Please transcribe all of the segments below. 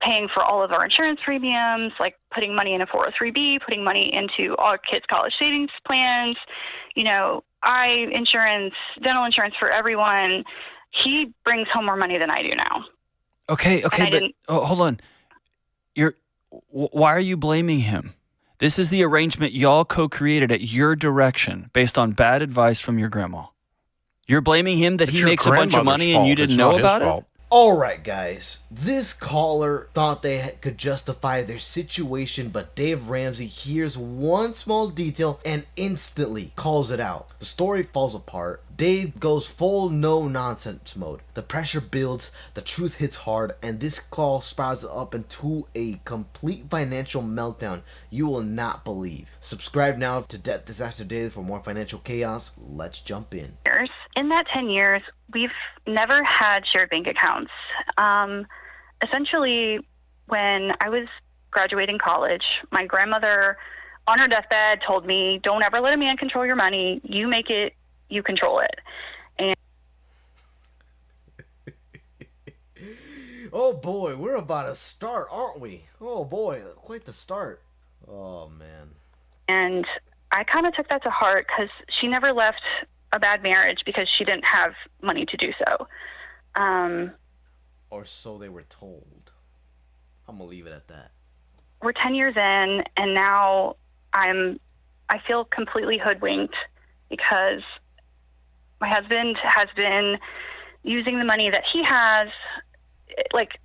paying for all of our insurance premiums, like putting money in a 403B, putting money into all our kids' college savings plans, eye insurance, dental insurance for everyone. He brings home more money than I do now. Okay, but hold on. Why are you blaming him? This is the arrangement y'all co-created at your direction based on bad advice from your grandma. You're blaming him that he makes a bunch of money and you didn't know about it? All right, guys. This caller thought they could justify their situation, but Dave Ramsey hears one small detail and instantly calls it out. The story falls apart. Dave goes full no-nonsense mode. The pressure builds, the truth hits hard, and this call spirals up into a complete financial meltdown you will not believe. Subscribe now to Debt Disaster Daily for more financial chaos. Let's jump in. In that 10 years, we've never had shared bank accounts. Essentially, when I was graduating college, my grandmother, on her deathbed, told me, don't ever let a man control your money. You make it, you control it. And oh boy, we're about to start, aren't we? Oh boy, quite the start. Oh man. And I kind of took that to heart because she never left a bad marriage because she didn't have money to do so. Or so they were told. I'm gonna leave it at that. We're 10 years in, and now I feel completely hoodwinked because my husband has been using the money that he has, like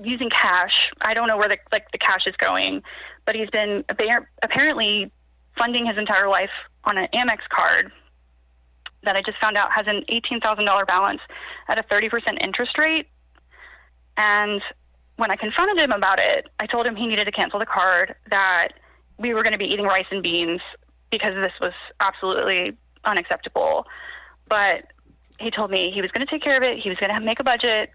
using cash. I don't know where the cash is going, but he's been apparently funding his entire life on an Amex card that I just found out has an $18,000 balance at a 30% interest rate. And when I confronted him about it, I told him he needed to cancel the card, that we were going to be eating rice and beans because this was absolutely unacceptable. But he told me he was going to take care of it. He was going to make a budget.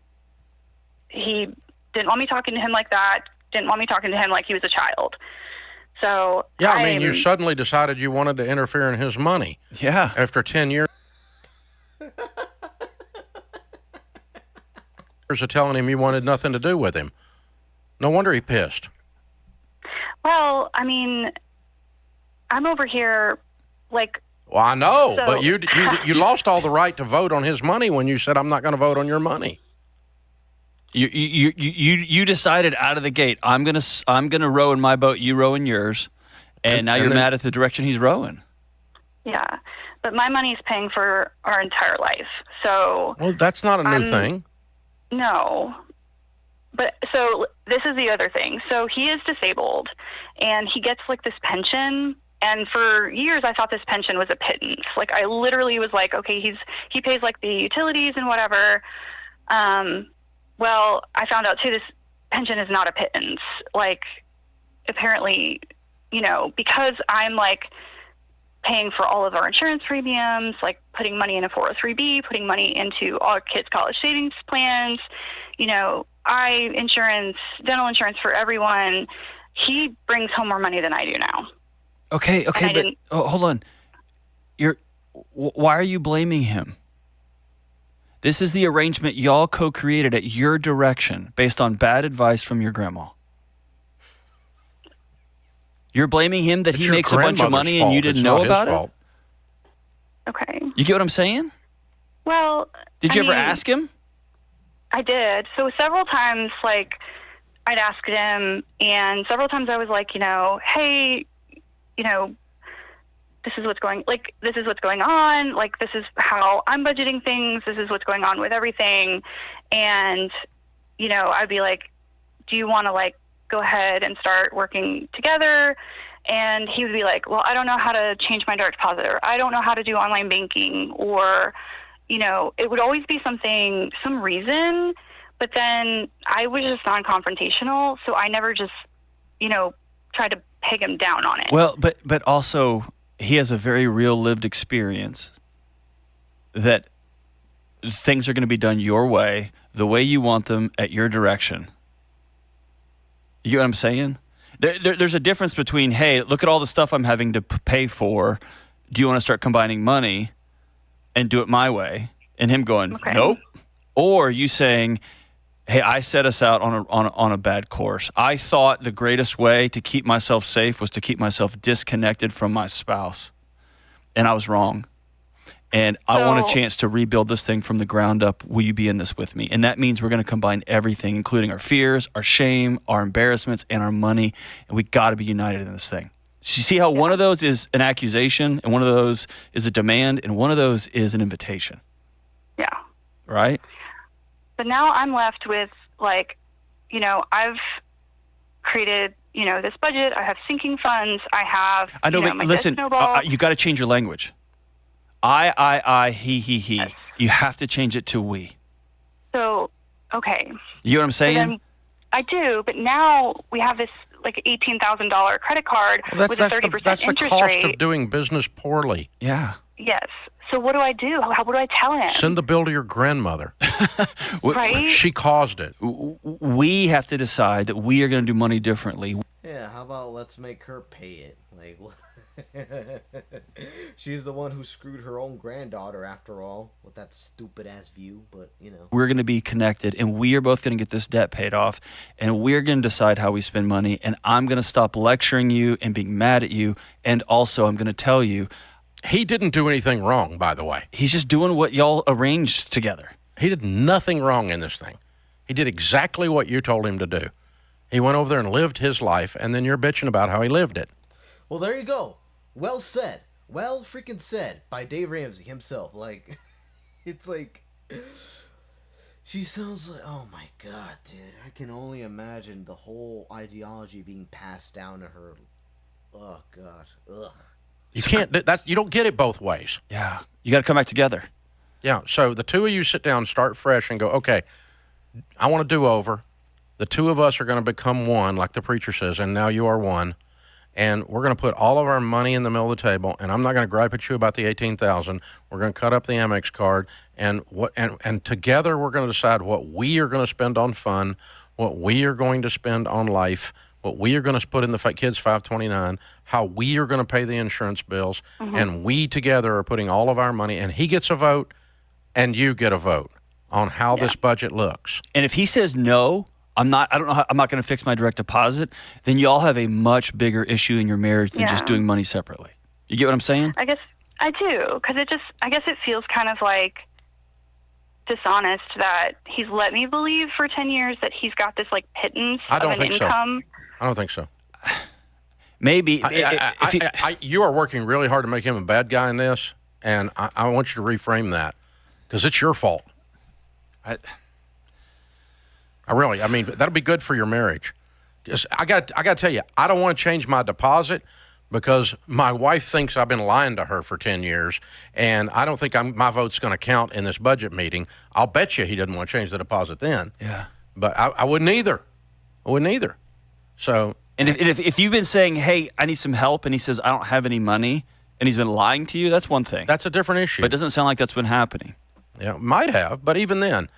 He didn't want me talking to him like that, didn't want me talking to him like he was a child. So yeah, I mean, you suddenly decided you wanted to interfere in his money. Yeah. After 10 years of telling him you wanted nothing to do with him. No wonder he pissed. Well, I mean, I'm over here like... Well, I know, but you lost all the right to vote on his money when you said, I'm not going to vote on your money. You decided out of the gate, I'm gonna row in my boat, you row in yours, and now you're mad at the direction he's rowing. Yeah, but my money's paying for our entire life, so... Well, that's not a new thing. No. But so this is the other thing. So he is disabled, and he gets like this pension. And for years, I thought this pension was a pittance. Like I literally was like, okay, he pays like the utilities and whatever. Well, I found out too, this pension is not a pittance. Like apparently, because I'm like paying for all of our insurance premiums, like putting money in a 403B, putting money into all our kids' college savings plans, eye insurance, dental insurance for everyone. He brings home more money than I do now. Okay, but hold on. Why are you blaming him? This is the arrangement y'all co-created at your direction based on bad advice from your grandma. You're blaming him that he makes a bunch of money and you didn't know about it? Okay. You get what I'm saying? Well, did you ever ask him? I did. So several times, like, I'd asked him, and several times I was like, hey, this is what's going on. Like, this is how I'm budgeting things. This is what's going on with everything. And, I'd be like, do you want to, like, go ahead and start working together? And he would be like, well, I don't know how to change my direct deposit, or I don't know how to do online banking, or, it would always be some reason, but then I was just non-confrontational. So I never just, tried to peg him down on it. Well, but also he has a very real lived experience that things are going to be done your way, the way you want them, at your direction. You know what I'm saying? There's a difference between, hey, look at all the stuff I'm having to pay for. Do you want to start combining money and do it my way? And him going, okay. Nope. Or you saying, Hey, I set us out on a bad course. I thought the greatest way to keep myself safe was to keep myself disconnected from my spouse. And I was wrong. And I want a chance to rebuild this thing from the ground up. Will you be in this with me? And that means we're going to combine everything, including our fears, our shame, our embarrassments, and our money. And we got to be united in this thing. So you see how one of those is an accusation, and one of those is a demand, and one of those is an invitation. Yeah. Right? But now I'm left with, like, I've created, this budget. I have sinking funds. I have, I know, but my listen, debt snowball. you got to change your language. I, he. Yes. You have to change it to we. So, okay. You know what I'm saying? Then, I do, but now we have this, like, $18,000 credit card with a 30% interest rate. That's the cost of doing business poorly. Yeah. Yes. So what do I do? What do I tell him? Send the bill to your grandmother. Right? She caused it. We have to decide that we are going to do money differently. Yeah, how about let's make her pay it? Like, she's the one who screwed her own granddaughter, after all, with that stupid ass view. But we're going to be connected, and we are both going to get this debt paid off, and we're going to decide how we spend money. And I'm going to stop lecturing you and being mad at you, and also I'm going to tell you, he didn't do anything wrong, by the way. He's just doing what y'all arranged together. He did nothing wrong in this thing. He did exactly what you told him to do. He went over there and lived his life, and then you're bitching about how he lived it. Well, there you go. Well said. Well freaking said by Dave Ramsey himself. Like, it's like, she sounds like, oh my God, dude. I can only imagine the whole ideology being passed down to her. Oh God. Ugh. You can't, you don't get it both ways. Yeah. You got to come back together. Yeah. So the two of you sit down, start fresh, and go, okay, I want to do over. The two of us are going to become one, like the preacher says, and now you are one. And we're going to put all of our money in the middle of the table, and I'm not going to gripe at you about the $18,000. We're going to cut up the Amex card, and together we're going to decide what we are going to spend on fun, what we are going to spend on life, what we are going to put in the kids' 529, how we are going to pay the insurance bills, and we together are putting all of our money, and he gets a vote, and you get a vote on how this budget looks. And if he says no, I'm not going to fix my direct deposit, then y'all have a much bigger issue in your marriage than just doing money separately. You get what I'm saying? I guess I do, because I guess it feels kind of like dishonest that he's let me believe for 10 years that he's got this, like, pittance of an income. I don't think so. Maybe. You are working really hard to make him a bad guy in this, and I want you to reframe that, because it's your fault. I mean, that'll be good for your marriage. I got to tell you, I don't want to change my deposit because my wife thinks I've been lying to her for 10 years, and I don't think my vote's going to count in this budget meeting. I'll bet you he doesn't want to change the deposit then. Yeah. But I wouldn't either. So. And if you've been saying, hey, I need some help, and he says, I don't have any money, and he's been lying to you, that's one thing. That's a different issue. But it doesn't sound like that's been happening. Yeah, might have, but even then.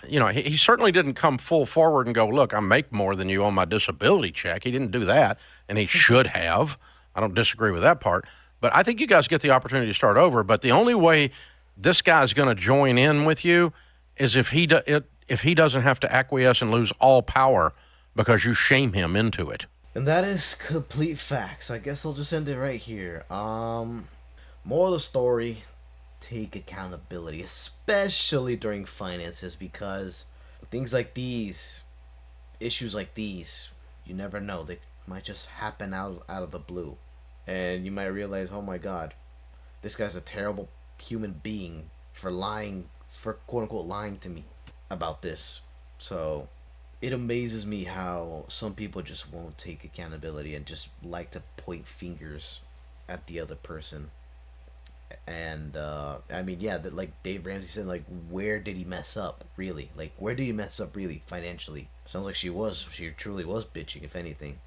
He certainly didn't come full forward and go, look, I make more than you on my disability check. He didn't do that, and he should have. I don't disagree with that part. But I think you guys get the opportunity to start over. But the only way this guy's going to join in with you is if he doesn't have to acquiesce and lose all power because you shame him into it. And that is complete facts. I guess I'll just end it right here. Moral of the story: take accountability, especially during finances, because things like these, issues like these, you never know. They might just happen out of the blue. And you might realize, oh my God, this guy's a terrible human being for lying, for quote unquote lying to me about this. So it amazes me how some people just won't take accountability and just like to point fingers at the other person. And I mean, yeah, like Dave Ramsey said, like, where did he mess up, really? Like, where did he mess up, really, financially? Sounds like she truly was bitching, if anything.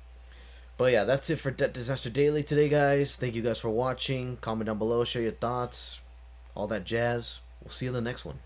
But yeah, that's it for Debt Disaster Daily today, guys. Thank you guys for watching. Comment down below, share your thoughts, all that jazz. We'll see you in the next one.